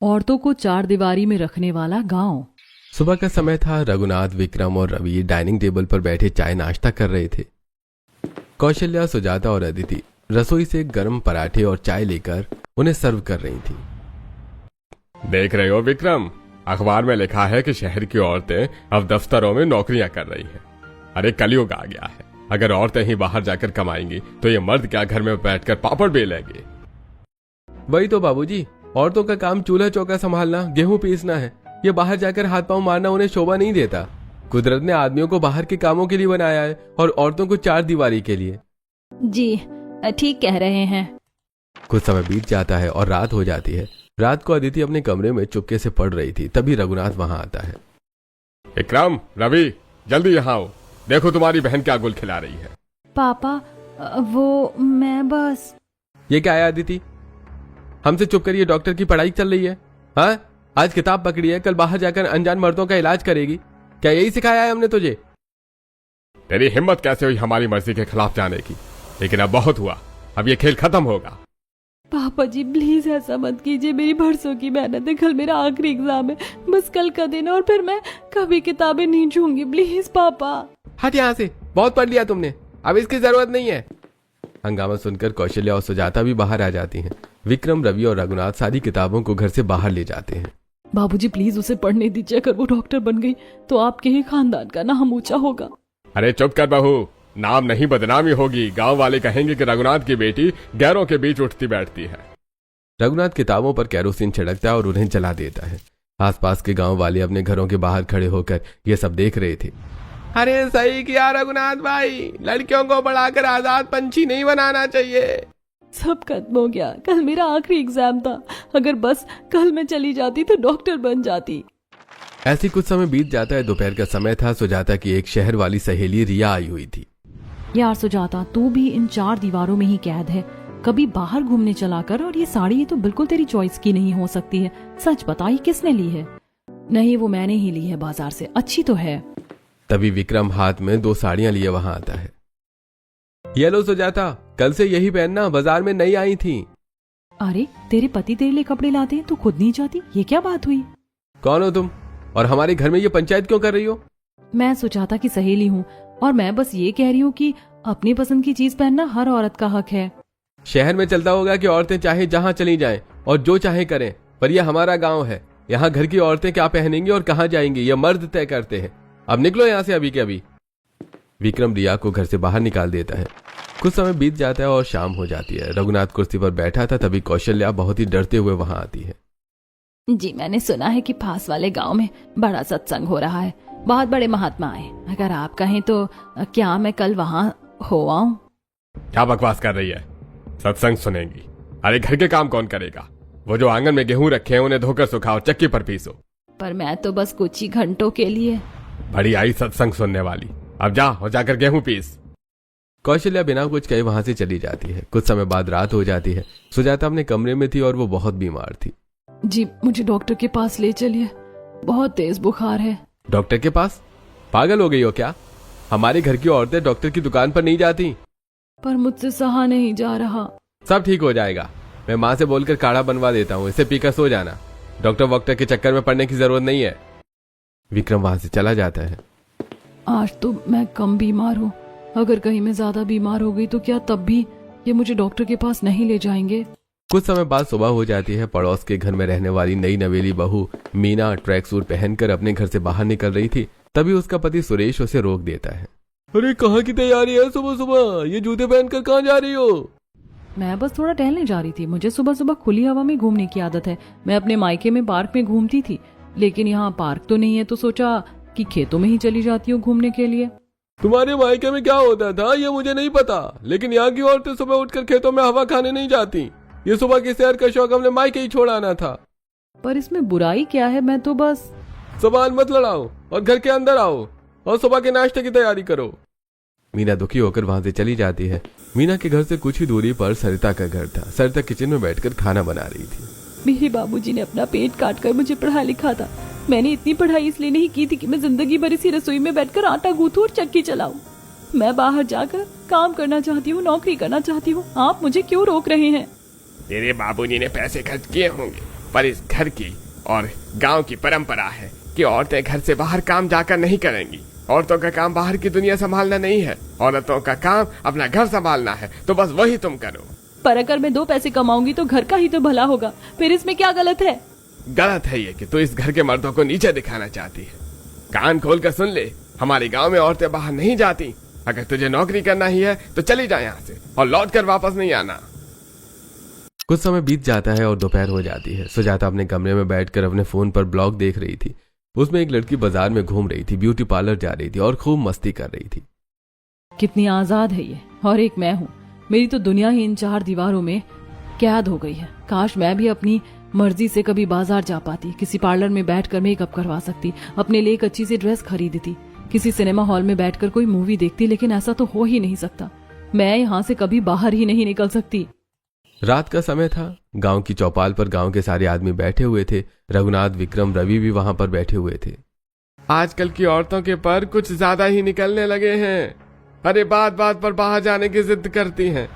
औरतों को चार दीवारी में रखने वाला गांव। सुबह का समय था। रघुनाथ, विक्रम और रवि डाइनिंग टेबल पर बैठे चाय नाश्ता कर रहे थे। कौशल्या, सुजाता और अदिति रसोई से गर्म पराठे और चाय लेकर उन्हें सर्व कर रही थी। देख रहे हो विक्रम, अखबार में लिखा है कि शहर की औरतें अब दफ्तरों में नौकरियां कर रही हैं। अरे कलयुग आ गया है। अगर औरतें ही बाहर जाकर कमाएंगी तो ये मर्द क्या घर में बैठकर पापड़ बेलेंगे। वही तो बाबूजी, औरतों का काम चूल्हा चौका संभालना, गेहूं पीसना है। ये बाहर जाकर हाथ पांव मारना उन्हें शोभा नहीं देता। कुदरत ने आदमियों को बाहर के कामों के लिए बनाया है और औरतों को चार दीवारी के लिए। जी ठीक कह रहे हैं। कुछ समय बीत जाता है और रात हो जाती है। रात को अदिति अपने कमरे में चुपके से पढ़ रही थी। तभी रघुनाथ वहां आता है। विक्रम, रवि, जल्दी यहाँ आओ। देखो तुम्हारी बहन क्या गुल खिला रही है। पापा वो मैं बस। ये क्या है अदिति? हमसे चुप करिए, डॉक्टर की पढ़ाई चल रही है। हाँ, आज किताब पकड़ी है, कल बाहर जाकर अनजान मर्दों का इलाज करेगी। क्या यही सिखाया है हमने तुझे? तेरी हिम्मत कैसे हुई हमारी मर्जी के खिलाफ जाने की? लेकिन अब बहुत हुआ, अब ये खेल खत्म होगा। पापा जी प्लीज ऐसा मत कीजिए। मेरी बरसों की मेहनत है। कल मेरा आखिरी एग्जाम है। बस कल का दिन और फिर मैं कभी किताबें नहीं छूंगी। प्लीज पापा। हट यहाँ से, बहुत पढ़ लिया तुमने, अब इसकी जरूरत नहीं है। हंगामा सुनकर कौशल्या और सुजाता भी बाहर आ जाती हैं। विक्रम, रवि और रघुनाथ सारी किताबों को घर से बाहर ले जाते हैं। बाबूजी प्लीज उसे पढ़ने दीजिए। अगर वो डॉक्टर बन गई तो आपके ही खानदान का नाम ऊंचा होगा। अरे चुप कर बहू, नाम नहीं बदनामी होगी। गांव वाले कहेंगे कि रघुनाथ की बेटी गैरों के बीच उठती बैठती है। रघुनाथ किताबों पर केरोसिन छिड़कता है और उन्हें जला देता है। आसपास के गांव वाले अपने घरों के बाहर खड़े होकर ये सब देख रहे थे। अरे सही किया रघुनाथ भाई, लड़कियों को बढ़ाकर आजाद पंछी नहीं बनाना चाहिए। सब खत्म हो गया। कल मेरा आखिरी एग्जाम था। अगर बस कल मैं चली जाती तो डॉक्टर बन जाती। ऐसी कुछ समय बीत जाता है। दोपहर का समय था। सुजाता की एक शहर वाली सहेली रिया आई हुई थी। यार सुजाता, तू भी इन चार दीवारों में ही कैद है। कभी बाहर घूमने चला कर। और ये साड़ी ये तो बिल्कुल तेरी चॉइस की नहीं हो सकती है। सच बता, ये किसने ली है? नहीं, वो मैंने ही ली है बाजार से। अच्छी तो है। तभी विक्रम हाथ में 2 साड़ियां लिए वहां आता है। ये लो सुजाता, कल से यही पहनना, बाजार में नई आई थी। अरे तेरे पति तेरे लिए कपड़े लाते हैं, तू खुद नहीं जाती? ये क्या बात हुई? कौन हो तुम और हमारे घर में ये पंचायत क्यों कर रही हो? मैं सुजाता की सहेली हूँ और मैं बस ये कह रही हूँ कि अपनी पसंद की चीज पहनना हर औरत का हक है। शहर में चलता होगा कि औरतें चाहे जहाँ चली जाएं और जो चाहे करें, पर यह हमारा गांव है। यहाँ घर की औरतें क्या पहनेंगी और कहाँ जाएंगी ये मर्द तय करते हैं। अब निकलो यहाँ से अभी के अभी। विक्रम रिया को घर से बाहर निकाल देता है। कुछ समय बीत जाता है और शाम हो जाती है। रघुनाथ कुर्सी पर बैठा था। तभी कौशल्या बहुत ही डरते हुए वहां आती है। जी मैंने सुना है कि पास वाले गांव में बड़ा सत्संग हो रहा है। बहुत बड़े महात्मा आए। अगर आप कहें तो क्या मैं कल वहां हो आऊं? क्या बकवास कर रही है? सत्संग सुनेंगी? अरे घर के काम कौन करेगा? वो जो आंगन में गेहूं रखे हैं उन्हें धोकर सुखाओ, चक्की पर पीसो। पर मैं तो बस कुछ ही घंटों के लिए। बड़ी आई सत्संग सुनने वाली। अब जा और जाकर गेहूं पीस। कौशल्या बिना कुछ कहे वहां से चली जाती है। कुछ समय बाद रात हो जाती है। सुजाता अपने कमरे में थी और वो बहुत बीमार थी। जी मुझे डॉक्टर के पास ले चलिए, बहुत तेज बुखार है। डॉक्टर के पास? पागल हो गई हो क्या? हमारे घर की औरतें डॉक्टर की दुकान पर नहीं जाती। पर मुझसे सहा नहीं जा रहा। सब ठीक हो जाएगा। मैं माँ से बोलकर काढ़ा बनवा देता हूँ, इसे पीकर सो जाना। डॉक्टर वॉक्टर के चक्कर में पड़ने की जरूरत नहीं है। विक्रम वहां से चला जाता है। आज तो मैं कम बीमार हूँ। अगर कहीं मैं ज्यादा बीमार हो गई तो क्या तब भी ये मुझे डॉक्टर के पास नहीं ले जाएंगे? कुछ समय बाद सुबह हो जाती है। पड़ोस के घर में रहने वाली नई नवेली बहू मीना ट्रैक सूट पहनकर अपने घर से बाहर निकल रही थी। तभी उसका पति सुरेश उसे रोक देता है। अरे कहाँ की तैयारी है सुबह सुबह? ये जूते पहनकर कहाँ जा रही हो? मैं बस थोड़ा टहलने जा रही थी। मुझे सुबह सुबह खुली हवा में घूमने की आदत है। मैं अपने मायके में पार्क में घूमती थी, लेकिन यहाँ पार्क तो नहीं है तो सोचा कि खेतों में ही चली जाती हूँ घूमने के लिए। तुम्हारे मायके में क्या होता था ये मुझे नहीं पता, लेकिन यहाँ की औरतें सुबह उठकर खेतों में हवा खाने नहीं जाती। ये सुबह की सैर का शौक हमने मायके ही छोड़ आना था। पर इसमें बुराई क्या है? मैं तो बस। सामान मत लड़ाओ और घर के अंदर आओ और सुबह के नाश्ते की तैयारी करो। मीना दुखी होकर वहां से चली जाती है। मीना के घर से कुछ ही दूरी पर सरिता का घर था। सरिता किचन में बैठकर खाना बना रही थी। मेरे बाबूजी ने अपना पेट काट कर मुझे पढ़ा लिखा था। मैंने इतनी पढ़ाई इसलिए नहीं की थी कि मैं जिंदगी भर इसी रसोई में बैठकर आटा गूंथूं और चक्की चलाऊं। मैं बाहर जाकर काम करना चाहती हूँ, नौकरी करना चाहती हूँ। आप मुझे क्यों रोक रहे हैं? तेरे बाबूजी ने पैसे खर्च किए होंगे, पर इस घर की और गांव की परंपरा है कि औरतें घर से बाहर काम जाकर नहीं करेंगी। औरतों का काम बाहर की दुनिया संभालना नहीं है, औरतों का काम अपना घर संभालना है, तो बस वही तुम करो। पर अगर मैं 2 पैसे कमाऊंगी तो घर का ही तो भला होगा, फिर इसमें क्या गलत है? गलत है ये कि तू इस घर के मर्दों को नीचे दिखाना चाहती है। कान खोल कर सुन ले, हमारे गांव में औरतें बाहर नहीं जाती। अगर तुझे नौकरी करना ही है तो चली जा यहाँ से और लौट कर वापस नहीं आना। कुछ समय बीत जाता है और दोपहर हो जाती है। सुजाता अपने कमरे में बैठकर अपने फोन पर ब्लॉग देख रही थी। उसमें एक लड़की बाजार में घूम रही थी, ब्यूटी पार्लर जा रही थी और खूब मस्ती कर रही थी। कितनी आजाद है ये, और एक मैं हूँ। मेरी तो दुनिया ही इन 4 दीवारों में कैद हो गई है। काश मैं भी अपनी मर्जी से कभी बाजार जा पाती, किसी पार्लर में बैठकर मेकअप करवा सकती, अपने लिए एक अच्छी सी ड्रेस खरीदती, किसी सिनेमा हॉल में बैठकर कोई मूवी देखती। लेकिन ऐसा तो हो ही नहीं सकता। मैं यहाँ से कभी बाहर ही नहीं निकल सकती। रात का समय था। गांव की चौपाल पर गांव के सारे आदमी बैठे हुए थे। रघुनाथ, विक्रम, रवि भी वहां पर बैठे हुए थे। आजकल की औरतों के पर कुछ ज्यादा ही निकलने लगे हैं। अरे बात बात पर बाहर जाने की जिद करती हैं।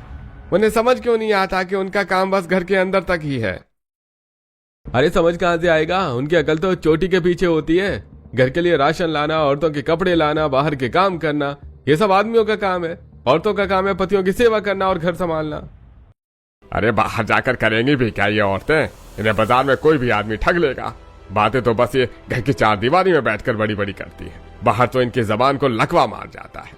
उन्हें समझ क्यों नहीं आता कि उनका काम बस घर के अंदर तक ही है। अरे समझ कहां से आएगा, उनकी अकल तो चोटी के पीछे होती है। घर के लिए राशन लाना, औरतों के कपड़े लाना, बाहर के काम करना, ये सब आदमियों का काम है। औरतों का काम है पतियों की सेवा करना और घर संभालना। अरे बाहर जाकर करेंगी भी क्या ये औरतें? इन्हें बाजार में कोई भी आदमी ठग लेगा। बातें तो बस ये घर की 4 दीवारी में बैठकर बड़ी बड़ी करती है। बाहर तो इनकी जबान को लकवा मार जाता है।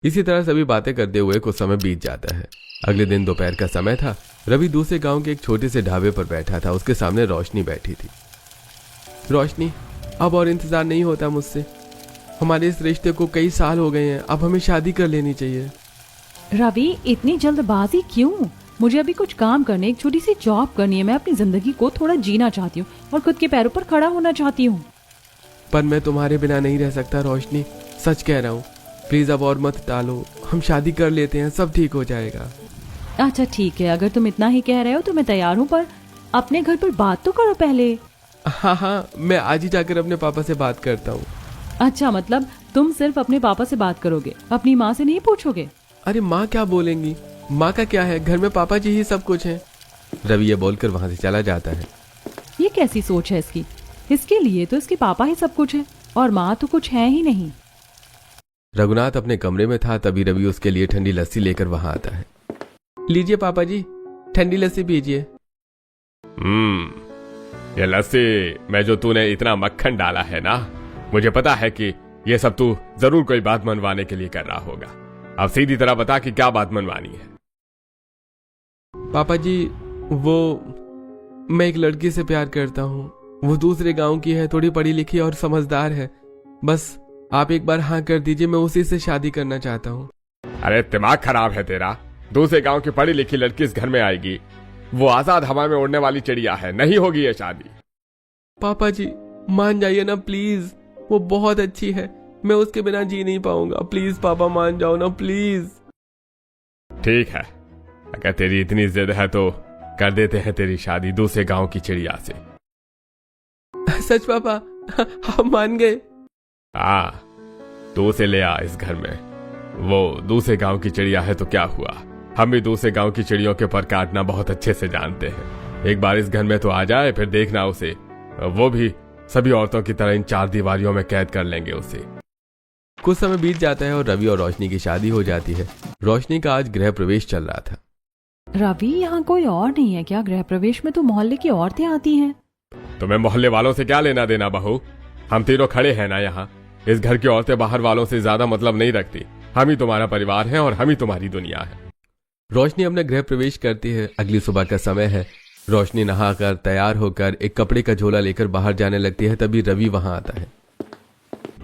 इसी तरह सभी बातें करते हुए कुछ समय बीत जाता है। अगले दिन दोपहर का समय था। रवि दूसरे गांव के एक छोटे से ढाबे पर बैठा था। उसके सामने रोशनी बैठी थी। रोशनी, अब और इंतजार नहीं होता मुझसे। हमारे इस रिश्ते को कई साल हो गए हैं, अब हमें शादी कर लेनी चाहिए। रवि, इतनी जल्दबाजी क्यों? मुझे अभी कुछ काम करने, एक छोटी सी जॉब करनी है। मैं अपनी जिंदगी को थोड़ा जीना चाहती हूँ और खुद के पैरों पर खड़ा होना चाहती हूँ। पर मैं तुम्हारे बिना नहीं रह सकता रोशनी, सच कह रहा हूँ। प्लीज अब और मत टालो, हम शादी कर लेते हैं, सब ठीक हो जाएगा। अच्छा ठीक है, अगर तुम इतना ही कह रहे हो तो मैं तैयार हूँ, पर अपने घर पर बात तो करो पहले। हाँ, मैं आज ही जाकर अपने पापा से बात करता हूँ। अच्छा, मतलब तुम सिर्फ अपने पापा से बात करोगे, अपनी माँ से नहीं पूछोगे? अरे माँ क्या बोलेंगी? माँ का क्या है, घर में पापा जी ही सब कुछ है। रवि ये बोलकर वहां से चला जाता है। ये कैसी सोच है इसकी? इसके लिए तो इसके पापा ही सब कुछ है और माँ तो कुछ है ही नहीं। रघुनाथ अपने कमरे में था, तभी रवि उसके लिए ठंडी लस्सी लेकर वहां आता है। लीजिए पापा जी, ठंडी लस्सी पीजिए। ये लस्सी में जो तूने इतना मक्खन डाला है ना, मुझे पता है कि ये सब तू जरूर कोई बात मनवाने के लिए कर रहा होगा। अब सीधी तरह बता कि क्या बात मनवानी है। पापा जी, मैं एक लड़की से प्यार करता हूँ। वो दूसरे गांव की है, थोड़ी पढ़ी लिखी और समझदार है। बस आप एक बार हाँ कर दीजिए, मैं उसी से शादी करना चाहता हूँ। अरे दिमाग खराब है तेरा? दूसरे गांव की पढ़ी लिखी लड़की इस घर में आएगी? वो आजाद हवा में उड़ने वाली चिड़िया है, नहीं होगी ये शादी। पापा जी मान जाइए ना प्लीज, वो बहुत अच्छी है, मैं उसके बिना जी नहीं पाऊंगा। प्लीज पापा मान जाओ ना प्लीज। ठीक है, अगर तेरी इतनी जिद है तो कर देते हैं तेरी शादी दूसरे गांव की चिड़िया से। सच पापा, हम मान गए। हाँ, तू उसे ले आ इस घर में। वो दूसरे गांव की चिड़िया है तो क्या हुआ, हम भी दूसरे गांव की चिड़ियों के पर काटना बहुत अच्छे से जानते हैं। एक बार इस घर में तो आ जाए, फिर देखना उसे, वो भी सभी औरतों की तरह इन 4 दीवारियों में कैद कर लेंगे उसे। कुछ समय बीत जाता है और रवि और रोशनी की शादी हो जाती है। रोशनी का आज गृह प्रवेश चल रहा था। रवि, यहाँ कोई और नहीं है क्या? गृह प्रवेश में तो मोहल्ले की औरतें आती हैं। तुम्हें मोहल्ले वालों से क्या लेना देना बहू? हम तीनों खड़े हैं ना यहाँ। इस घर की औरतें बाहर वालों से ज्यादा मतलब नहीं रखती। हम ही तुम्हारा परिवार है और हम ही तुम्हारी दुनिया है। रोशनी अपने गृह प्रवेश करती है। अगली सुबह का समय है। रोशनी नहाकर तैयार होकर एक कपड़े का झोला लेकर बाहर जाने लगती है। तभी रवि वहां आता है।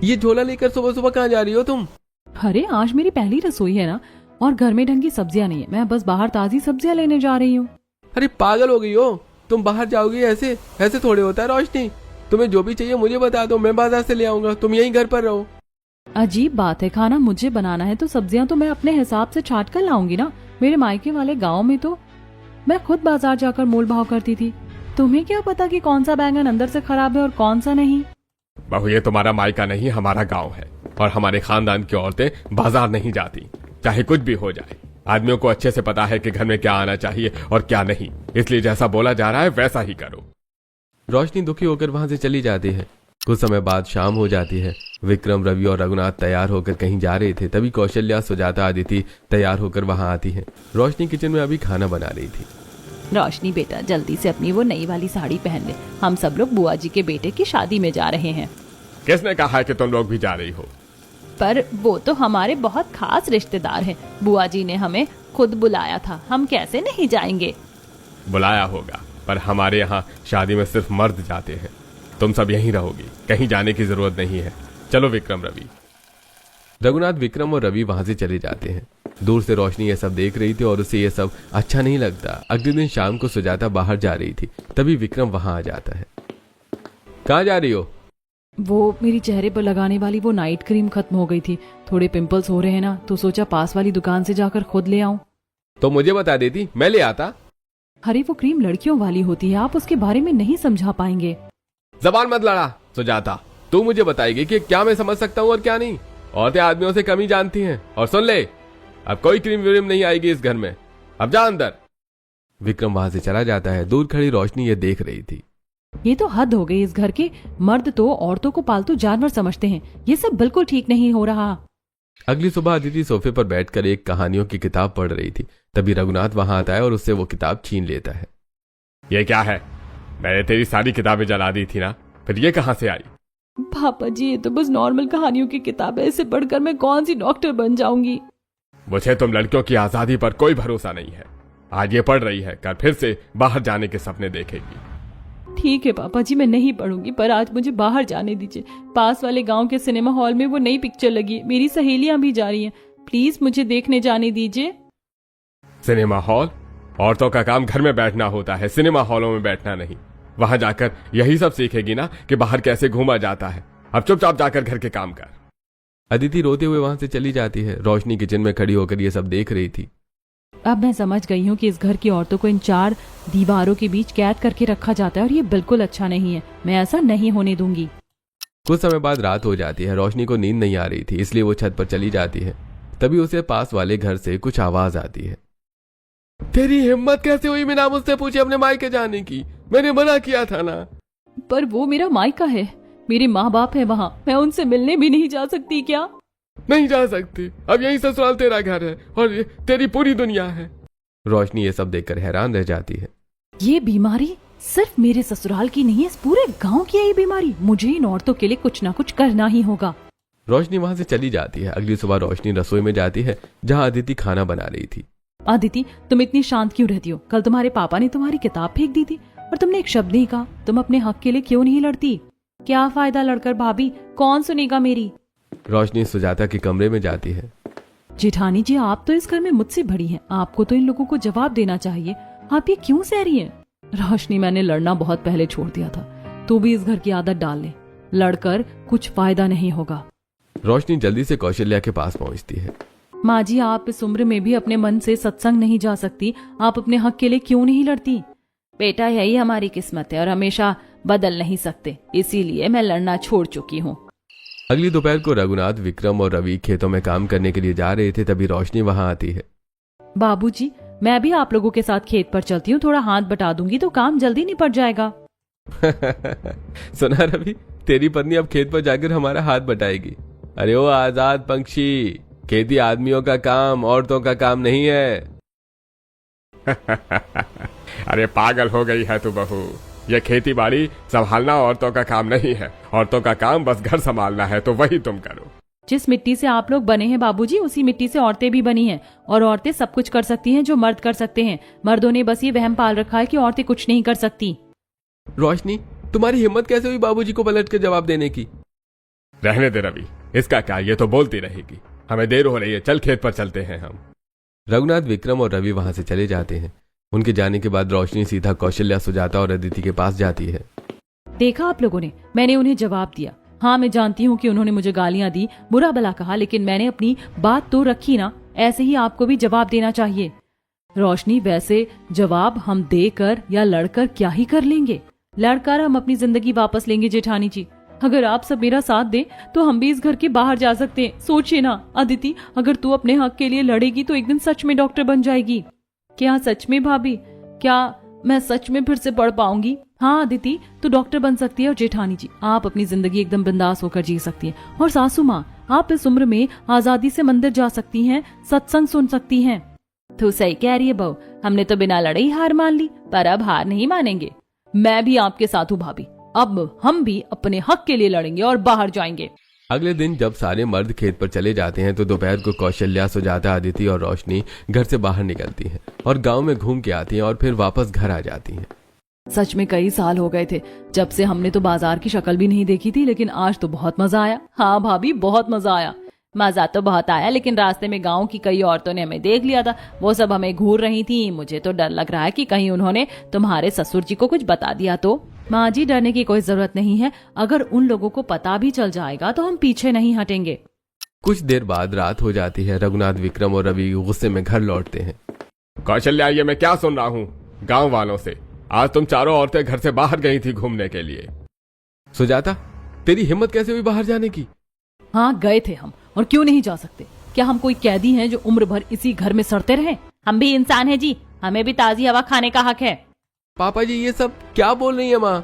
ये झोला लेकर सुबह सुबह कहाँ जा रही हो तुम? अरे आज मेरी पहली रसोई है ना, और घर में ढंग की सब्जियां नहीं है। मैं बस बाहर ताजी सब्जियां लेने जा रही हूँ। अरे पागल हो गई हो तुम? बाहर जाओगी ऐसे? ऐसे थोड़े होता है रोशनी। तुम्हें जो भी चाहिए मुझे बता दो, मैं बाजार से ले आऊंगा, तुम यहीं घर पर रहो। अजीब बात है, खाना मुझे बनाना है तो सब्जियां तो मैं अपने हिसाब से छाट कर लाऊंगी ना। मेरे मायके वाले गांव में तो मैं खुद बाजार जाकर मोल भाव करती थी। तुम्हें क्या पता कि कौन सा बैंगन अंदर से खराब है और कौन सा नहीं? बहू, ये तुम्हारा मायका नहीं, हमारा गांव है और हमारे खानदान की औरतें बाजार नहीं जाती, चाहे कुछ भी हो जाए। आदमियों को अच्छे से पता है कि घर में क्या आना चाहिए और क्या नहीं, इसलिए जैसा बोला जा रहा है वैसा ही करो। रोशनी दुखी होकर वहां से चली जाती है। कुछ समय बाद शाम हो जाती है। विक्रम, रवि और रघुनाथ तैयार होकर कहीं जा रहे थे। तभी कौशल्या, सुजाता, अदिति तैयार होकर वहां आती है। रोशनी किचन में अभी खाना बना रही थी। रोशनी बेटा, जल्दी से अपनी वो नई वाली साड़ी पहन ले, हम सब लोग बुआ जी के बेटे की शादी में जा रहे हैं। किसने कहा है कि तुम लोग भी जा रही हो? पर वो तो हमारे बहुत खास रिश्तेदार हैं। बुआ जी ने हमें खुद बुलाया था, हम कैसे नहीं जाएंगे। बुलाया होगा, पर हमारे यहाँ शादी में सिर्फ मर्द जाते हैं। तुम सब यहीं रहोगी, कहीं जाने की जरूरत नहीं है। चलो विक्रम, रवि। रघुनाथ, विक्रम और रवि वहां से चले जाते हैं। दूर से रोशनी ये सब देख रही थी और उसे ये सब अच्छा नहीं लगता। अगले दिन शाम को सुजाता बाहर जा रही थी। तभी विक्रम वहां आ जाता है। कहाँ जा रही हो? वो मेरी चेहरे पर लगाने वाली वो नाइट क्रीम खत्म हो गई थी। थोड़े पिंपल्स हो रहे हैं ना, तो सोचा पास वाली दुकान से जाकर खुद ले आऊं। तो मुझे बता देती, मैं ले आता। अरे वो क्रीम लड़कियों वाली होती है, आप उसके बारे में नहीं समझा पाएंगे। जबान मत लड़ा सुजाता, तू मुझे बताएगी कि क्या मैं समझ सकता हूँ और क्या नहीं। औरतें आदमियों से कम ही जानती हैं। और सुन ले, अब कोई क्रीम व्रीम नहीं आएगी इस घर में, अब जा अंदर। विक्रम वहां से चला जाता है। दूर खड़ी रोशनी ये देख रही थी। ये तो हद हो गई, इस घर के मर्द तो औरतों को पालतू जानवर समझते हैं। ये सब बिल्कुल ठीक नहीं हो रहा। अगली सुबह अदिति सोफे पर बैठकर एक कहानियों की किताब पढ़ रही थी। तभी रघुनाथ वहां आता है और उससे वो किताब छीन लेता है। ये क्या है? मैंने तेरी सारी किताबें जला दी थी ना, फिर ये कहां से आई? पापा जी, ये तो बस नॉर्मल कहानियों की किताब है, इसे पढ़कर मैं कौन सी डॉक्टर बन जाऊंगी। मुझे तुम लड़कियों की आजादी पर कोई भरोसा नहीं है। आज ये पढ़ रही है, कल फिर से बाहर जाने के सपने देखेगी। ठीक है पापा जी, मैं नहीं पढ़ूंगी, पर आज मुझे बाहर जाने दीजिए। पास वाले गांव के सिनेमा हॉल में वो नई पिक्चर लगी है, मेरी सहेलियां भी जा रही हैं। प्लीज मुझे देखने जाने दीजिए। Cinema hall? औरतों का काम घर में बैठना होता है, सिनेमा हॉलों में बैठना नहीं। वहां जाकर यही सब सीखेगी ना कि बाहर कैसे घूमा जाता है। अब चुपचाप जाकर घर के काम कर। अदिति रोते हुए वहां से चली जाती है। रोशनी किचन में खड़ी होकर ये सब देख रही थी। अब मैं समझ गई हूँ कि इस घर की औरतों को इन 4 दीवारों के बीच कैद करके रखा जाता है, और ये बिल्कुल अच्छा नहीं है। मैं ऐसा नहीं होने दूंगी। कुछ समय बाद रात हो जाती है। रोशनी को नींद नहीं आ रही थी, इसलिए वो छत पर चली जाती है। तभी उसे पास वाले घर से कुछ आवाज आती है। तेरी हिम्मत कैसे हुई बिना मुझसे पूछे अपने मायके जाने की? मैंने मना किया था ना। पर वो मेरा मायका है, मेरे माँ बाप है वहाँ, मैं उनसे मिलने भी नहीं जा सकती क्या? नहीं जा सकती, अब यही ससुराल तेरा घर है और ये तेरी पूरी दुनिया है। रोशनी ये सब देखकर हैरान रह जाती है। ये बीमारी सिर्फ मेरे ससुराल की नहीं है, इस पूरे गांव की है ये बीमारी। मुझे इन औरतों के लिए कुछ ना कुछ करना ही होगा। रोशनी वहां से चली जाती है। अगली सुबह रोशनी रसोई में जाती है जहाँ अदिति खाना बना रही थी। अदिति, तुम इतनी शांत क्यों रहती हो? कल तुम्हारे पापा ने तुम्हारी किताब फेंक दी थी और तुमने एक शब्द नहीं कहा। तुम अपने हक के लिए क्यों नहीं लड़ती? क्या फायदा लड़कर भाभी, कौन सुनेगा मेरी? रोशनी सुजाता के कमरे में जाती है। जेठानी जी, आप तो इस घर में मुझसे बड़ी हैं, आपको तो इन लोगों को जवाब देना चाहिए। आप ये क्यों सह रही हैं? रोशनी, मैंने लड़ना बहुत पहले छोड़ दिया था। तू भी इस घर की आदत डाल ले, लड़कर कुछ फायदा नहीं होगा। रोशनी जल्दी से कौशल्या के पास पहुंचती है। माँ जी, आप इस उम्र में भी अपने मन से सत्संग नहीं जा सकती, आप अपने हक के लिए क्यों नहीं लड़ती? बेटा, यही हमारी किस्मत है और हमेशा बदल नहीं सकते, इसीलिए मैं लड़ना छोड़ चुकी हूँ। अगली दोपहर को रघुनाथ, विक्रम और रवि खेतों में काम करने के लिए जा रहे थे। तभी रोशनी वहां आती है। बाबूजी, मैं भी आप लोगों के साथ खेत पर चलती हूँ, थोड़ा हाथ बटा दूंगी तो काम जल्दी निपट जाएगा। सुना रवि, तेरी पत्नी अब खेत पर जाकर हमारा हाथ बटाएगी। अरे ओ आजाद पंक्षी, खेती आदमियों का काम, औरतों का काम नहीं है। अरे पागल हो गई है तू बहू, ये खेती बाड़ी संभालना औरतों का काम नहीं है। औरतों का काम बस घर संभालना है, तो वही तुम करो। जिस मिट्टी से आप लोग बने हैं बाबूजी, उसी मिट्टी से औरतें भी बनी हैं, और औरतें सब कुछ कर सकती हैं जो मर्द कर सकते हैं। मर्दों ने बस ये वहम पाल रखा है कि औरतें कुछ नहीं कर सकती। रोशनी, तुम्हारी हिम्मत कैसे हुई बाबूजी को पलट कर जवाब देने की? रहने दे रवि, इसका क्या, ये तो बोलती रहेगी। हमें देर हो रही है, चल खेत पर चलते हैं हम। रघुनाथ, विक्रम और रवि वहां से चले जाते हैं। उनके जाने के बाद रोशनी सीधा कौशल्या, सुजाता और अदिति के पास जाती है। देखा आप लोगों ने, मैंने उन्हें जवाब दिया। हाँ, मैं जानती हूँ कि उन्होंने मुझे गालियां दी, बुरा भला कहा, लेकिन मैंने अपनी बात तो रखी ना। ऐसे ही आपको भी जवाब देना चाहिए। रोशनी, वैसे जवाब हम देकर या लड़कर क्या ही कर लेंगे? लड़कर हम अपनी जिंदगी वापस लेंगे जेठानी जी। अगर आप सब मेरा साथ दें तो हम भी इस घर के बाहर जा सकते हैं। सोचिए ना अदिति, अगर तू अपने हक के लिए लड़ेगी तो एक दिन सच में डॉक्टर बन जाएगी। क्या सच में भाभी? क्या मैं सच में फिर से पढ़ पाऊंगी? हाँ अदिति, तो डॉक्टर बन सकती है और जेठानी जी आप अपनी जिंदगी एकदम बिंदास होकर जी सकती हैं। और सासू माँ आप इस उम्र में आजादी से मंदिर जा सकती हैं, सत्संग सुन सकती हैं। तू सही कह रही है बहू, हमने तो बिना लड़े ही हार मान ली, पर अब हार नहीं मानेंगे। मैं भी आपके साथ हूँ भाभी, अब हम भी अपने हक के लिए लड़ेंगे और बाहर जाएंगे। अगले दिन जब सारे मर्द खेत पर चले जाते हैं तो दोपहर को कौशल्या, सुजाता, अदिति और रोशनी घर से बाहर निकलती हैं और गांव में घूम के आती हैं और फिर वापस घर आ जाती हैं। सच में कई साल हो गए थे जब से हमने तो बाजार की शक्ल भी नहीं देखी थी, लेकिन आज तो बहुत मजा आया। हाँ भाभी, बहुत मजा आया। मजा तो बहुत आया, लेकिन रास्ते में गांव की कई औरतों ने हमें देख लिया था। वो सब हमें घूर रही थी। मुझे तो डर लग रहा है कि कहीं उन्होंने तुम्हारे ससुर जी को कुछ बता दिया तो। माँ जी, डरने की कोई जरूरत नहीं है। अगर उन लोगों को पता भी चल जाएगा तो हम पीछे नहीं हटेंगे। कुछ देर बाद रात हो जाती है। रघुनाथ, विक्रम और रवि गुस्से में घर लौटते हैं। कौशल्या, ये मैं क्या सुन रहा हूँ गांव वालों से? आज तुम चारों औरतें घर से बाहर गई थी घूमने के लिए। सुजाता, तेरी हिम्मत कैसे हुई बाहर जाने की? हाँ गए थे हम, और क्यों नहीं जा सकते? क्या हम कोई कैदी हैं जो उम्र भर इसी घर में सड़ते रहे? हम भी इंसान हैं जी, हमें भी ताजी हवा खाने का हक है। पापा जी, ये सब क्या बोल रही है माँ?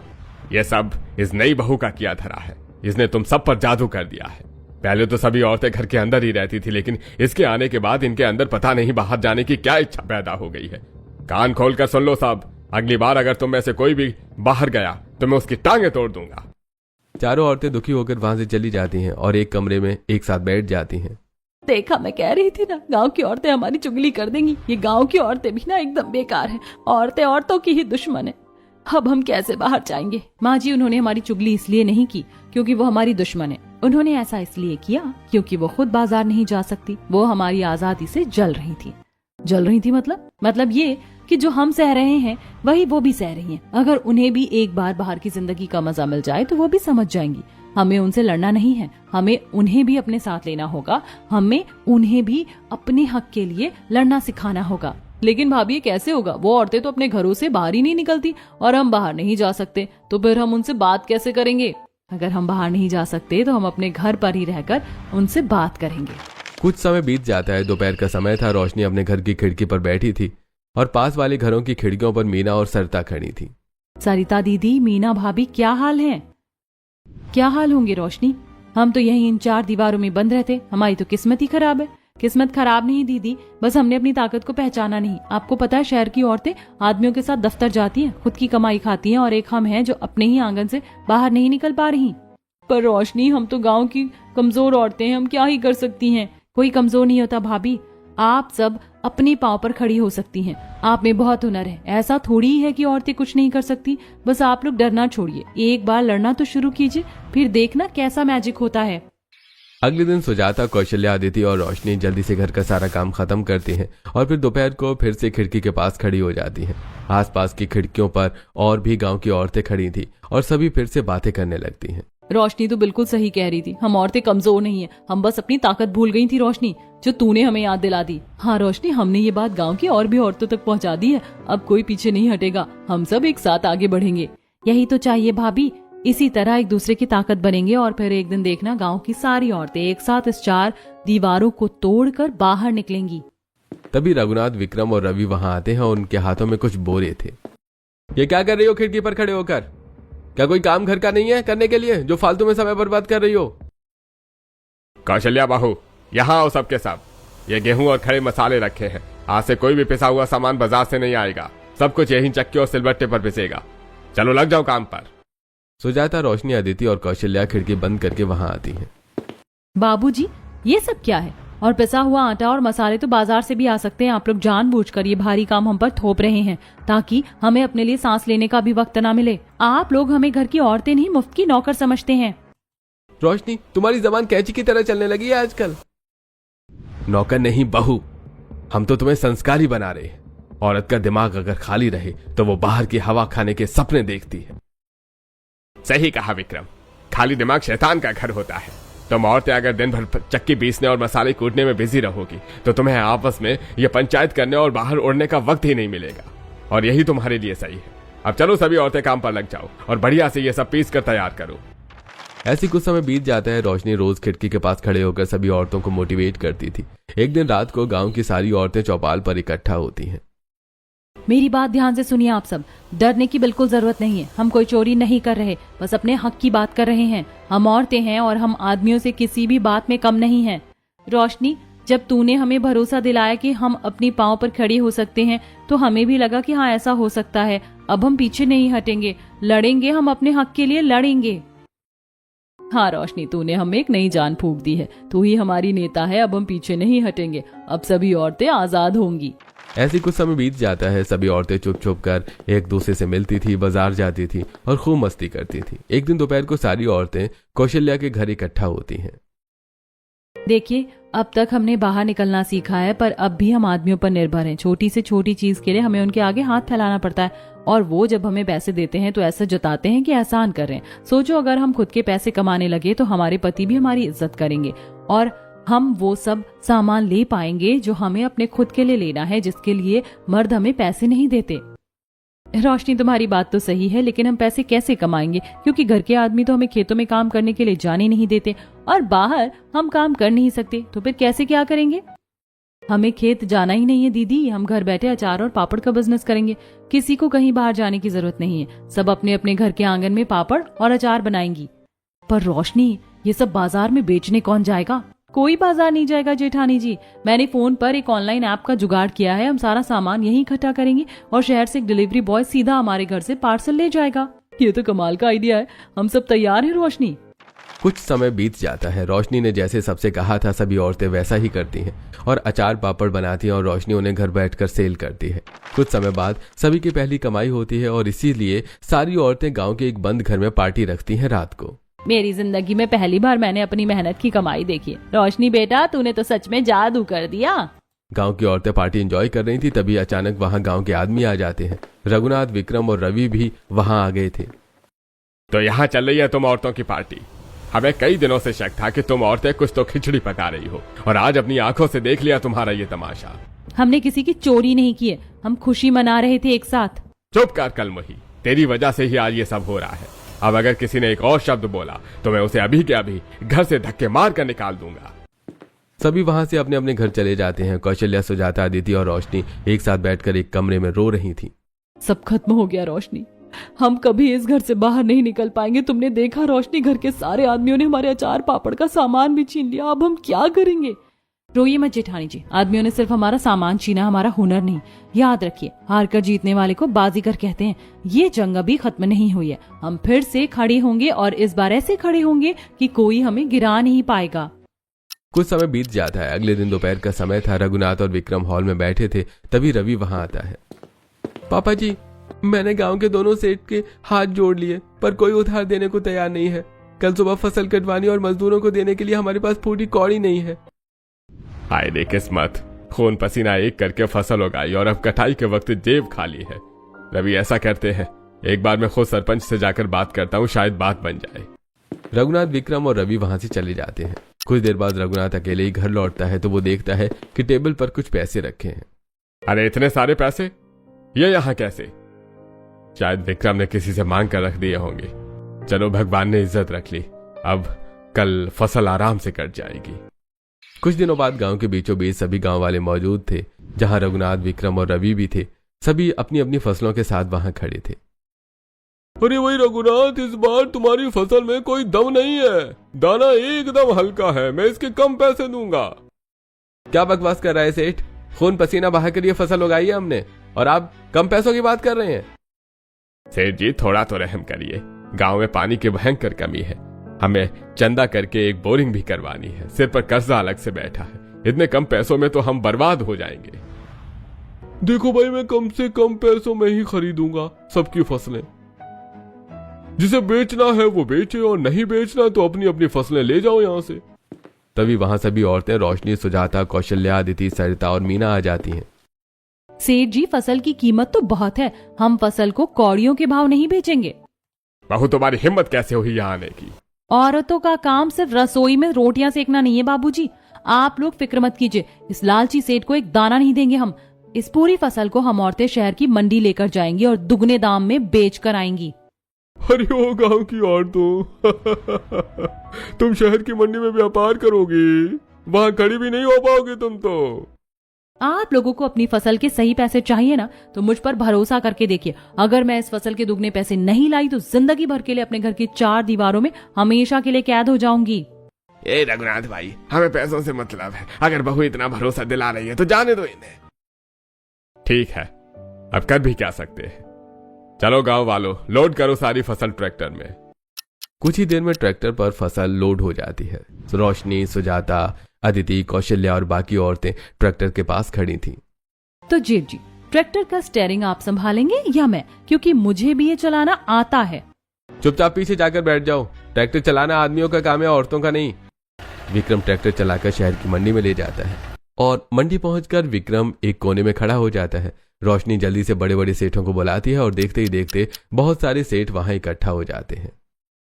ये सब इस नई बहू का किया धरा है। इसने तुम सब पर जादू कर दिया है। पहले तो सभी औरतें घर के अंदर ही रहती थी, लेकिन इसके आने के बाद इनके अंदर पता नहीं बाहर जाने की क्या इच्छा पैदा हो गई है। कान खोलकर सुन लो सब, अगली बार अगर तुम में से कोई भी बाहर गया तो मैं उसकी टांगे तोड़ दूंगा। चारों औरतें दुखी होकर वहां से चली जाती हैं और एक कमरे में एक साथ बैठ जाती हैं। देखा, मैं कह रही थी ना, गांव की औरतें हमारी चुगली कर देंगी। ये गांव की औरतें भी ना एकदम बेकार हैं। औरतें औरतों की ही दुश्मन है। अब हम कैसे बाहर जाएंगे? माँ जी, उन्होंने हमारी चुगली इसलिए नहीं की क्योंकि वो हमारी दुश्मन है। उन्होंने ऐसा इसलिए किया क्योंकि वो खुद बाजार नहीं जा सकती। वो हमारी आजादी से जल रही थी। जल रही थी मतलब ये कि जो हम सह रहे हैं वही वो भी सह रही हैं। अगर उन्हें भी एक बार बाहर की जिंदगी का मजा मिल जाए तो वो भी समझ जाएंगी। हमें उनसे लड़ना नहीं है, हमें उन्हें भी अपने साथ लेना होगा। हमें उन्हें भी अपने हक के लिए लड़ना सिखाना होगा। लेकिन भाभी, ये कैसे होगा? वो औरतें तो अपने घरों से बाहर ही नहीं निकलती और हम बाहर नहीं जा सकते, तो फिर हम उनसे बात कैसे करेंगे? अगर हम बाहर नहीं जा सकते तो हम अपने घर पर ही रहकर उनसे बात करेंगे। कुछ समय बीत जाता है। दोपहर का समय था। रोशनी अपने घर की खिड़की पर बैठी थी और पास वाले घरों की खिड़कियों पर मीना और सरिता खड़ी थी। सरिता दीदी, मीना भाभी, क्या हाल है? क्या हाल होंगे रोशनी? हम तो यहीं इन चार दीवारों में बंद रहते। हमारी तो किस्मत ही खराब है। किस्मत खराब नहीं दीदी, बस हमने अपनी ताकत को पहचाना नहीं। आपको पता है, शहर की औरतें आदमियों के साथ दफ्तर जाती हैं, खुद की कमाई खाती हैं, और एक हम हैं जो अपने ही आंगन से बाहर नहीं निकल पा रही। पर रोशनी, हम तो गांव की कमजोर औरतें हैं, हम क्या ही कर सकती हैं? कोई कमजोर नहीं होता भाभी। आप सब अपने पांव पर खड़ी हो सकती हैं। आप में बहुत हुनर है। ऐसा थोड़ी ही है कि औरतें कुछ नहीं कर सकती। बस आप लोग डरना छोड़िए, एक बार लड़ना तो शुरू कीजिए, फिर देखना कैसा मैजिक होता है। अगले दिन सुजाता, कौशल्या, अदिति और रोशनी जल्दी से घर का सारा काम खत्म करती हैं और फिर दोपहर को फिर से खिड़की के पास खड़ी हो जाती हैं। आसपास की खिड़कियों पर और भी गांव की औरतें खड़ी थी और सभी फिर से बातें करने लगती हैं। रोशनी तो बिल्कुल सही कह रही थी। हम औरतें कमजोर नहीं है, हम बस अपनी ताकत भूल गई थी रोशनी, जो तूने हमें याद दिला दी। हाँ रोशनी, हमने ये बात गांव की और भी औरतों तक पहुंचा दी है। अब कोई पीछे नहीं हटेगा। हम सब एक साथ आगे बढ़ेंगे। यही तो चाहिए भाभी। इसी तरह एक दूसरे की ताकत बनेंगे और फिर एक दिन देखना, गांव की सारी औरतें एक साथ इस चार दीवारों को तोड़कर बाहर निकलेंगी। तभी रघुनाथ, विक्रम और रवि वहां आते हैं और उनके हाथों में कुछ बोरे थे। ये क्या कर रही हो खिड़की पर खड़े होकर? क्या कोई काम घर का नहीं है करने के लिए जो फालतू में समय बर्बाद कर रही हो? कौशल्या बहू, यहाँ आओ सबके सब। ये गेहूं और खड़े मसाले रखे हैं। आज से कोई भी पिसा हुआ सामान बाजार से नहीं आएगा। सब कुछ यही चक्की और सिलबट्टे पर पिसेगा। चलो लग जाओ काम पर। सुजाता, रोशनी, अदिति और कौशल्या खिड़की बंद करके वहां आती हैं। बाबूजी, ये सब क्या है? और पिसा हुआ आटा और मसाले तो बाजार से भी आ सकते हैं। आप लोग जानबूझकर ये भारी काम हम पर थोप रहे हैं ताकि हमें अपने लिए सांस लेने का भी वक्त ना मिले। आप लोग हमें घर की औरतें नहीं, मुफ्त की नौकर समझते हैं। रोशनी, तुम्हारी जबान कैंची की तरह चलने लगी है आजकल। नौकर नहीं बहू, हम तो तुम्हें संस्कारी बना रहे हैं। औरत का दिमाग अगर खाली रहे तो वो बाहर की हवा खाने के सपने देखती है। सही कहा विक्रम, खाली दिमाग शैतान का घर होता है। तुम औरतें अगर दिन भर चक्की पीसने और मसाले कूटने में बिजी रहोगी तो तुम्हें आपस में ये पंचायत करने और बाहर उड़ने का वक्त ही नहीं मिलेगा। और यही तुम्हारे लिए सही है। अब चलो सभी औरतें काम पर लग जाओ और बढ़िया से ये सब पीस कर तैयार करो। ऐसी कुछ समय बीत जाता है। रोशनी रोज खिड़की के पास खड़े होकर सभी औरतों को मोटिवेट करती थी। एक दिन रात को गांव की सारी औरतें चौपाल पर इकट्ठा होती हैं। मेरी बात ध्यान से सुनिए आप सब। डरने की बिल्कुल जरूरत नहीं है। हम कोई चोरी नहीं कर रहे, बस अपने हक की बात कर रहे हैं। हम औरतें हैं और हम आदमियों से किसी भी बात में कम नहीं हैं। रोशनी, जब तूने हमें भरोसा दिलाया कि हम अपनी पाँव पर खड़े हो सकते हैं तो हमें भी लगा कि हाँ ऐसा हो सकता है। अब हम पीछे नहीं हटेंगे, लड़ेंगे, हम अपने हक के लिए लड़ेंगे। हाँ रोशनी, तूने हमें एक नई जान फूंक दी है। तू ही हमारी नेता है। अब हम पीछे नहीं हटेंगे। अब सभी औरतें आजाद होंगी। ऐसी कुछ समय बीत जाता है। सभी औरतें चुप चुप कर एक दूसरे से मिलती थी, बाजार जाती थी और खूब मस्ती करती थी। एक दिन दोपहर को सारी औरतें कौशल्या के घर इकट्ठा होती हैं। देखिए, अब तक हमने बाहर निकलना सीखा है, पर अब भी हम आदमियों पर निर्भर हैं। छोटी से छोटी चीज के लिए हमें उनके आगे हाथ फैलाना पड़ता है और वो जब हमें पैसे देते हैं तो ऐसा जताते हैं कि एहसान कर रहे हैं। सोचो, अगर हम खुद के पैसे कमाने लगे तो हमारे पति भी हमारी इज्जत करेंगे और हम वो सब सामान ले पाएंगे जो हमें अपने खुद के लिए लेना है, जिसके लिए मर्द हमें पैसे नहीं देते। रोशनी, तुम्हारी बात तो सही है, लेकिन हम पैसे कैसे कमाएंगे? क्योंकि घर के आदमी तो हमें खेतों में काम करने के लिए जाने नहीं देते और बाहर हम काम कर नहीं सकते, तो फिर कैसे क्या करेंगे? हमें खेत जाना ही नहीं है दीदी। हम घर बैठे अचार और पापड़ का बिजनेस करेंगे। किसी को कहीं बाहर जाने की जरूरत नहीं है। सब अपने अपने घर के आंगन में पापड़ और अचार बनाएंगी। पर रोशनी, ये सब बाजार में बेचने कौन जाएगा? कोई बाजार नहीं जाएगा जेठानी जी। मैंने फोन पर एक ऑनलाइन ऐप का जुगाड़ किया है। हम सारा सामान यहीं इकट्ठा करेंगे और शहर से एक डिलीवरी बॉय सीधा हमारे घर से पार्सल ले जाएगा। ये तो कमाल का आइडिया है। हम सब तैयार हैं रोशनी। कुछ समय बीत जाता है। रोशनी ने जैसे सबसे कहा था सभी औरतें वैसा ही करती हैं और अचार पापड़ बनाती हैं और रोशनी उन्हें घर बैठकर सेल करती है। कुछ समय बाद सभी की पहली कमाई होती है और इसीलिए सारी औरतें गांव के एक बंद घर में पार्टी रखती हैं रात को। मेरी जिंदगी में पहली बार मैंने अपनी मेहनत की कमाई देखी है। रोशनी बेटा, तूने तो सच में जादू कर दिया। गांव की औरतें पार्टी एंजॉय कर रही थी, तभी अचानक वहां गांव के आदमी आ जाते हैं। रघुनाथ, विक्रम और रवि भी वहां आ गए थे। तो यहाँ चल रही है तुम औरतों की पार्टी। हमें कई दिनों से शक था कि तुम औरतें कुछ तो खिचड़ी पका रही हो और आज अपनी आंखों से देख लिया तुम्हारा ये तमाशा। हमने किसी की चोरी नहीं की है। हम खुशी मना रहे थे एक साथ। चुप कर कलमुही, तेरी वजह से ही आज ये सब हो रहा है। अब अगर किसी ने एक और शब्द बोला तो मैं उसे अभी के अभी घर से धक्के मार कर निकाल दूंगा। सभी वहां से अपने अपने घर चले जाते हैं। कौशल्या, सुजाता, अदिति और रोशनी एक साथ बैठकर एक कमरे में रो रही थी। सब खत्म हो गया रोशनी। हम कभी इस घर से बाहर नहीं निकल पाएंगे। तुमने देखा रोशनी, घर के सारे आदमियों ने हमारे अचार पापड़ का सामान भी छीन लिया। अब हम क्या करेंगे? रोइए मत जेठानी जी। आदमियों ने सिर्फ हमारा सामान छीना, हमारा हुनर नहीं। याद रखिए, हार कर जीतने वाले को बाजीगर कहते हैं। ये जंग अभी खत्म नहीं हुई है। हम फिर से खड़े होंगे और इस बार ऐसे खड़े होंगे कि कोई हमें गिरा नहीं पाएगा। कुछ समय बीत जाता है। अगले दिन दोपहर का समय था। रघुनाथ और विक्रम हॉल में बैठे थे, तभी रवि वहां आता है। पापा जी, मैंने गांव के दोनों सेठ के हाथ जोड़ लिए, पर कोई उधार देने को तैयार नहीं है। कल सुबह फसल कटवानी और मजदूरों को देने के लिए हमारे पास फूटी कौड़ी नहीं है। हाय रे किस्मत, खून पसीना एक करके फसल उगाई और अब कटाई के वक्त जेब खाली है। रवि, ऐसा करते हैं, एक बार मैं खुद सरपंच से जाकर बात करता हूँ, शायद बात बन जाए। रघुनाथ, विक्रम और रवि वहां से चले जाते हैं। कुछ देर बाद रघुनाथ अकेले ही घर लौटता है तो वो देखता है कि टेबल पर कुछ पैसे रखे हैं। अरे इतने सारे पैसे, ये यहाँ कैसे? शायद विक्रम ने किसी से मांग कर रख दिए होंगे। चलो, भगवान ने इज्जत रख ली। अब कल फसल आराम से कट जाएगी। कुछ दिनों बाद गांव के बीचों बीच सभी गांव वाले मौजूद थे, जहां रघुनाथ, विक्रम और रवि भी थे। सभी अपनी अपनी फसलों के साथ वहां खड़े थे। अरे वही रघुनाथ, इस बार तुम्हारी फसल में कोई दम नहीं है। दाना एकदम हल्का है, मैं इसके कम पैसे दूंगा। क्या बकवास कर रहा है सेठ? खून पसीना बहाकर ये फसल उगाई है हमने और आप कम पैसों की बात कर रहे हैं। सेठ जी, थोड़ा तो रहम करिए। गांव में पानी की भयंकर कमी है। हमें चंदा करके एक बोरिंग भी करवानी है। सिर पर कर्जा अलग से बैठा है। इतने कम पैसों में तो हम बर्बाद हो जाएंगे। देखो भाई, मैं कम से कम पैसों में ही खरीदूंगा सबकी फसलें। जिसे बेचना है वो बेचे और नहीं बेचना तो अपनी अपनी फसलें ले जाओ यहां से। तभी वहां सभी औरतें रोशनी, सुजाता, कौशल्या, अदिति, सरिता और मीना आ जाती हैं। सेठ जी, फसल की कीमत तो बहुत है। हम फसल को कौड़ियों के भाव नहीं बेचेंगे। बहू, तुम्हारी हिम्मत कैसे हुई यहाँ आने की? औरतों का काम सिर्फ रसोई में रोटियां सेकना नहीं है बाबूजी। आप लोग फिक्र मत कीजिए, इस लालची सेठ को एक दाना नहीं देंगे हम। इस पूरी फसल को हम औरतें शहर की मंडी लेकर जाएंगी और दुगने दाम में बेच कर आएंगी। अरे ओ गांव की औरतों, तुम शहर की मंडी में व्यापार करोगी? वहां खड़ी भी नहीं हो पाओगे तुम तो। आप लोगों को अपनी फसल के सही पैसे चाहिए ना, तो मुझ पर भरोसा करके देखिए। अगर मैं इस फसल के दुगने पैसे नहीं लाई तो जिंदगी भर के लिए अपने घर की 4 दीवारों में हमेशा के लिए कैद हो जाऊंगी। ए रघुनाथ भाई, हमें पैसों से मतलब है। अगर बहू इतना भरोसा दिला रही है तो जाने दो इन्हें। ठीक है, अब कर भी क्या सकते हैं। चलो गांव वालों, लोड करो सारी फसल ट्रैक्टर में। कुछ ही देर में ट्रैक्टर पर फसल लोड हो जाती है। रोशनी, सुजाता, अदिति, कौशल्या और बाकी औरतें ट्रैक्टर के पास खड़ी थीं। तो जेठ जी, ट्रैक्टर का स्टीयरिंग आप संभालेंगे या मैं? क्योंकि मुझे भी ये चलाना आता है। चुपचाप पीछे जाकर बैठ जाओ। ट्रैक्टर चलाना आदमियों का काम है, औरतों का नहीं। विक्रम ट्रैक्टर चलाकर शहर की मंडी में ले जाता है और मंडी पहुंचकर विक्रम एक कोने में खड़ा हो जाता है। रोशनी जल्दी से बड़े बड़े सेठों को बुलाती है और देखते ही देखते बहुत सारे सेठ वहां इकट्ठा हो जाते हैं।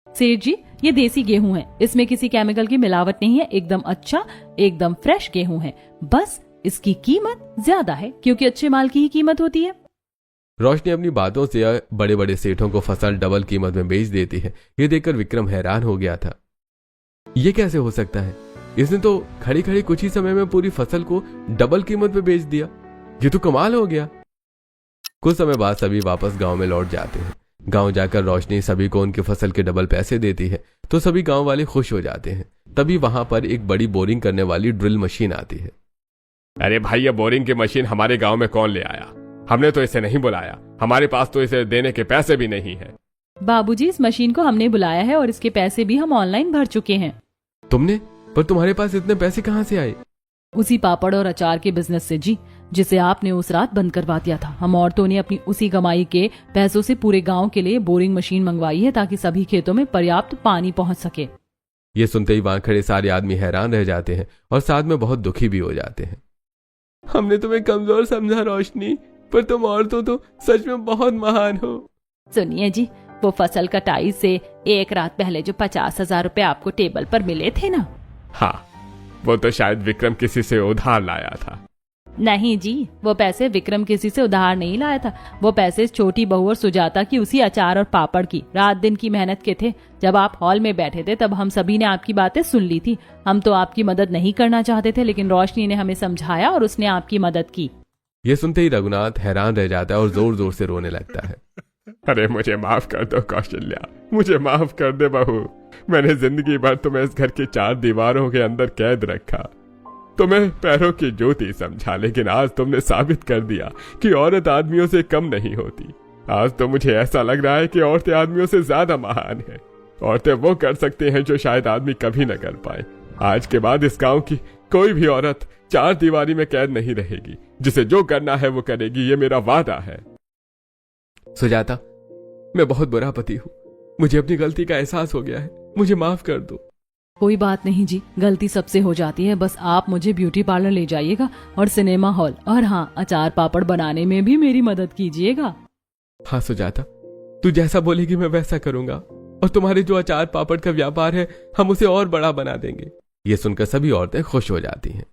सेठ जी, ये देसी गेहूं है, इसमें किसी केमिकल की मिलावट नहीं है, एकदम अच्छा, एकदम फ्रेश गेहूं है। बस इसकी कीमत ज्यादा है क्योंकि अच्छे माल की ही कीमत होती है। रोशनी अपनी बातों से बड़े बड़े सेठों को फसल डबल कीमत में बेच देती है। ये देखकर विक्रम हैरान हो गया था। ये कैसे हो सकता है? इसने तो खड़ी खड़ी कुछ ही समय में पूरी फसल को डबल कीमत पे बेच दिया। ये तो कमाल हो गया। कुछ समय बाद सभी वापस गांव में लौट जाते हैं। गांव जाकर रोशनी सभी को उनकी फसल के डबल पैसे देती है तो सभी गांव वाले खुश हो जाते हैं। तभी वहां पर एक बड़ी बोरिंग करने वाली ड्रिल मशीन आती है। अरे भाई, ये बोरिंग की मशीन हमारे गांव में कौन ले आया? हमने तो इसे नहीं बुलाया, हमारे पास तो इसे देने के पैसे भी नहीं है। बाबूजी, इस मशीन को हमने बुलाया है और इसके पैसे भी हम ऑनलाइन भर चुके हैं। तुमने? पर तुम्हारे पास इतने पैसे कहाँ से आए? उसी पापड़ और अचार के बिजनेस से जी, जिसे आपने उस रात बंद करवा दिया था। हम औरतों ने अपनी उसी कमाई के पैसों से पूरे गांव के लिए बोरिंग मशीन मंगवाई है ताकि सभी खेतों में पर्याप्त पानी पहुंच सके। ये सुनते ही वहां खड़े सारे आदमी हैरान रह जाते हैं और साथ में बहुत दुखी भी हो जाते हैं। हमने तुम्हें कमजोर समझा रोशनी, पर तुम औरतों तो सच में बहुत महान हो। सुनिए जी, वो फसल कटाई से एक रात पहले जो 50,000 रुपए आपको टेबल पर मिले थे ना? हाँ, वो तो शायद विक्रम किसी से उधार लाया था। नहीं जी, वो पैसे विक्रम किसी से उधार नहीं लाया था। वो पैसे छोटी बहू और सुजाता की उसी अचार और पापड़ की रात दिन की मेहनत के थे। जब आप हॉल में बैठे थे तब हम सभी ने आपकी बातें सुन ली थी। हम तो आपकी मदद नहीं करना चाहते थे, लेकिन रोशनी ने हमें समझाया और उसने आपकी मदद की। ये सुनते ही रघुनाथ हैरान रह जाता है और जोर जोर से रोने लगता है। अरे मुझे माफ कर दो कौशल्या, मुझे माफ कर दे बहू। मैंने जिंदगी भर तुम्हें इस घर की 4 दीवारों के अंदर कैद रखा, तुम्हें पैरों की ज्योति समझा, लेकिन आज तुमने साबित कर दिया कि औरत आदमियों से कम नहीं होती। आज तो मुझे ऐसा लग रहा है कि औरतें आदमियों से ज्यादा महान हैं। औरतें वो कर सकते हैं जो शायद आदमी कभी न कर पाए। आज के बाद इस गांव की कोई भी औरत 4 दीवारी में कैद नहीं रहेगी। जिसे जो करना है वो करेगी, ये मेरा वादा है। सुजाता, मैं बहुत बुरा पति हूँ। मुझे अपनी गलती का एहसास हो गया है, मुझे माफ कर दो। कोई बात नहीं जी, गलती सबसे हो जाती है। बस आप मुझे ब्यूटी पार्लर ले जाइएगा और सिनेमा हॉल, और हाँ, अचार पापड़ बनाने में भी मेरी मदद कीजिएगा। हाँ सुजाता, तू जैसा बोलेगी मैं वैसा करूंगा, और तुम्हारे जो अचार पापड़ का व्यापार है हम उसे और बड़ा बना देंगे। ये सुनकर सभी औरतें खुश हो जाती हैं।